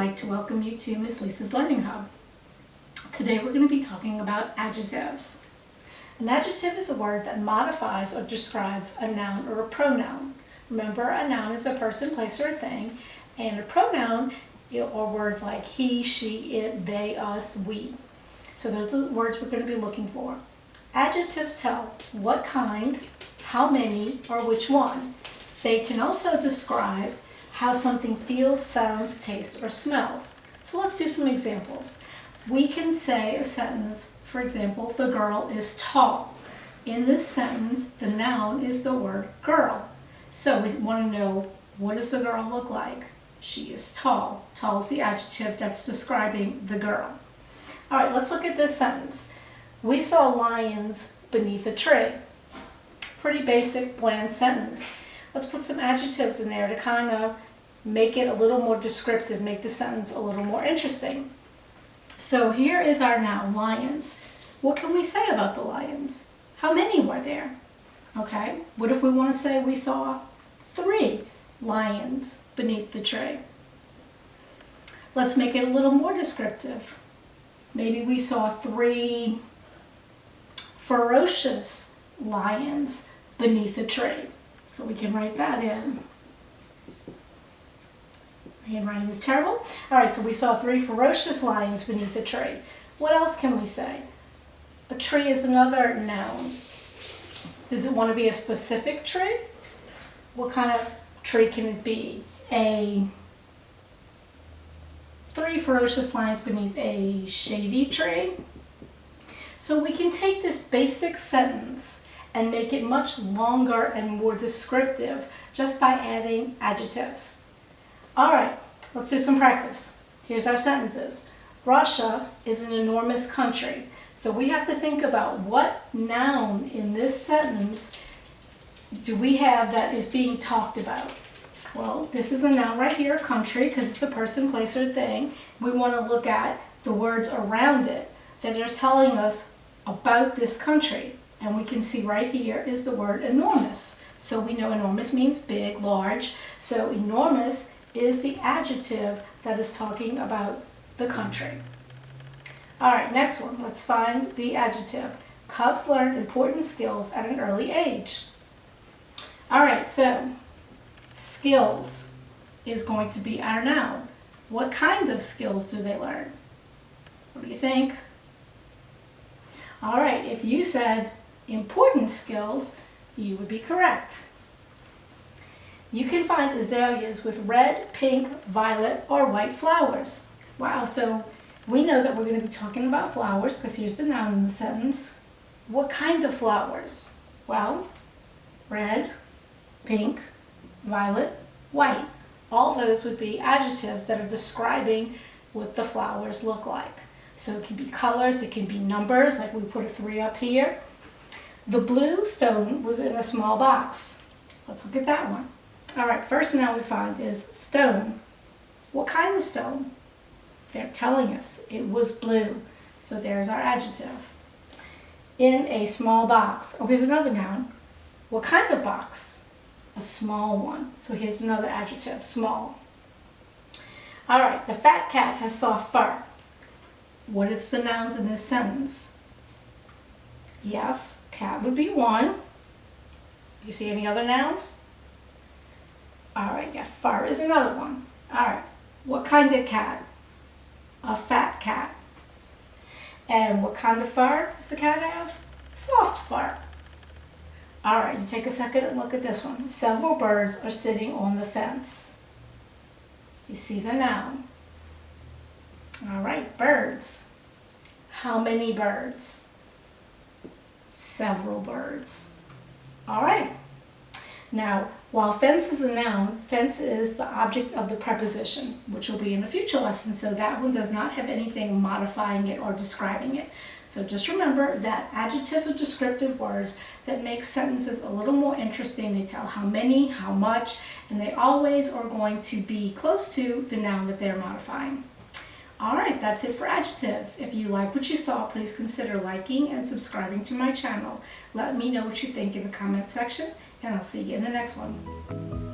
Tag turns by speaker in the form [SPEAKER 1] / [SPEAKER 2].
[SPEAKER 1] like to welcome you to Miss Lisa's Learning Hub. Today we're going to be talking about adjectives. An adjective is a word that modifies or describes a noun or a pronoun. Remember, a noun is a person, place, or a thing, and a pronoun are words like he, she, it, they, us, we. So those are the words we're going to be looking for. Adjectives tell what kind, how many, or which one. They can also describe how something feels, sounds, tastes, or smells. So let's do some examples. We can say a sentence, for example, the girl is tall. In this sentence, the noun is the word girl. So we want to know, what does the girl look like? She is tall. Tall is the adjective that's describing the girl. All right, let's look at this sentence. We saw lions beneath a tree. Pretty basic, bland sentence. Let's put some adjectives in there to kind of make it a little more descriptive, make the sentence a little more interesting. So here is our noun, lions. What can we say about the lions? How many were there? Okay, what if we want to say we saw 3 lions beneath the tree? Let's make it a little more descriptive. Maybe we saw 3 ferocious lions beneath a tree. So we can write that in. Handwriting is terrible. All right, so we saw 3 ferocious lions beneath a tree. What else can we say? A tree is another noun. Does it want to be a specific tree? What kind of tree can it be? 3 ferocious lions beneath a shady tree. So we can take this basic sentence and make it much longer and more descriptive just by adding adjectives. All right, let's do some practice. Here's our sentences. Russia is an enormous country. So we have to think about what noun in this sentence do we have that is being talked about. Well, this is a noun right here, country, because it's a person, place, or thing. We want to look at the words around it that are telling us about this country. And we can see right here is the word enormous. So we know enormous means big, large. So enormous is the adjective that is talking about the country. All right, next one. Let's find the adjective. Cubs learn important skills at an early age. All right, so skills is going to be our noun. What kind of skills do they learn? What do you think? All right, if you said important skills, you would be correct. You can find azaleas with red, pink, violet, or white flowers. Wow, so we know that we're going to be talking about flowers because here's the noun in the sentence. What kind of flowers? Well, red, pink, violet, white. All those would be adjectives that are describing what the flowers look like. So it can be colors, it can be numbers, like we put a 3 up here. The blue stone was in a small box. Let's look at that one. All right, first noun we find is stone. What kind of stone? They're telling us it was blue. So there's our adjective. In a small box. Oh, here's another noun. What kind of box? A small one. So here's another adjective, small. All right, the fat cat has soft fur. What is the nouns in this sentence? Yes, cat would be one. Do you see any other nouns? All right, yeah, fur is another one. All right, what kind of cat? A fat cat. And what kind of fur does the cat have? Soft fur. All right, you take a second and look at this one. Several birds are sitting on the fence. You see the noun. All right, birds. How many birds? Several birds. All right. Now, while fence is a noun, fence is the object of the preposition, which will be in a future lesson, so that one does not have anything modifying it or describing it. So just remember that adjectives are descriptive words that make sentences a little more interesting. They tell how many, how much, and they always are going to be close to the noun that they're modifying. All right, that's it for adjectives. If you like what you saw, please consider liking and subscribing to my channel. Let me know what you think in the comment section, and I'll see you in the next one.